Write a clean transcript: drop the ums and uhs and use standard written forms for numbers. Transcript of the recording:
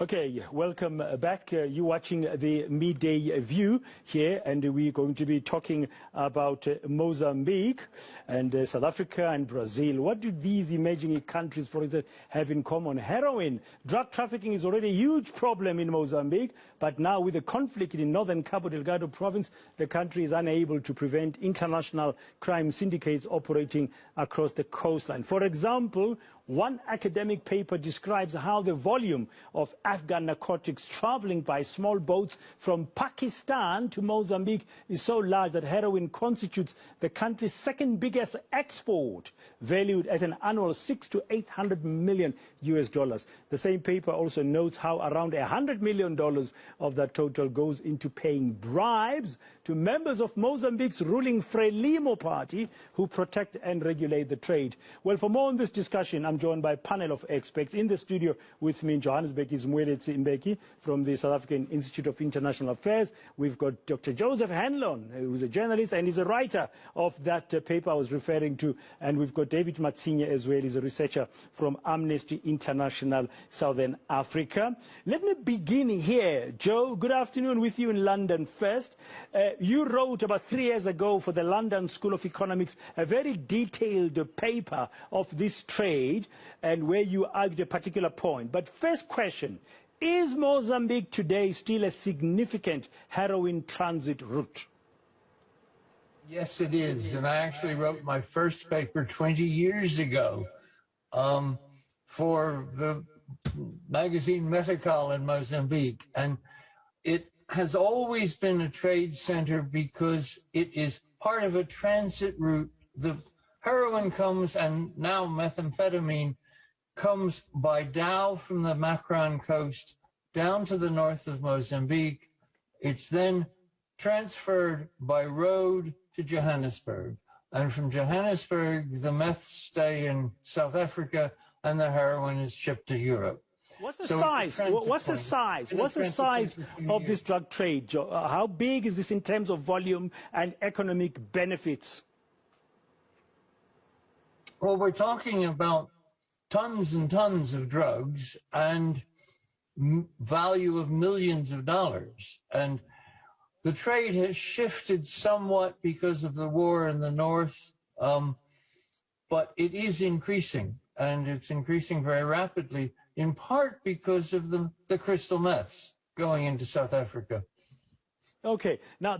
Okay, welcome back. You're watching the midday view here, and we're going to be talking about Mozambique and South Africa and Brazil. What do these emerging countries, for instance, have in common? Heroin. Drug trafficking is already a huge problem in Mozambique, but now with the conflict in northern Cabo Delgado province, the country is unable to prevent international crime syndicates operating across the coastline. For example, one academic paper describes how the volume of Afghan narcotics traveling by small boats from Pakistan to Mozambique is so large that heroin constitutes the country's second biggest export, valued at an annual $600 to $800 million US. The same paper also notes how around $100 million of that total goes into paying bribes to members of Mozambique's ruling Frelimo party who protect and regulate the trade. Well, for more on this discussion, I'm joined by a panel of experts. In the studio with me in Johannesburg is Mweletsi Mbeki from the South African Institute of International Affairs. We've got Dr. Joseph Hanlon, who's a journalist and is a writer of that paper I was referring to. And we've got David Matsinye as well. He's a researcher from Amnesty International Southern Africa. Let me begin here. Joe, good afternoon, with you in London first. You wrote about 3 years ago for the London School of Economics a very detailed paper of this trade, and where you argued a particular point. But first question, is Mozambique today still a significant heroin transit route? Yes, it is. And I actually wrote my first paper 20 years ago for the magazine Metical in Mozambique. And it has always been a trade center because it is part of a transit route. The heroin comes, and now methamphetamine comes by dhow from the Macron coast down to the north of Mozambique. It's then transferred by road to Johannesburg. And from Johannesburg, the meths stay in South Africa and the heroin is shipped to Europe. What's the size? What's the size? What's the size of this drug trade, Joe? How big is this in terms of volume and economic benefits? Well, we're talking about tons and tons of drugs and value of millions of dollars. And the trade has shifted somewhat because of the war in the north, but it is increasing, and it's increasing very rapidly, in part because of the crystal meths going into South Africa. Okay, now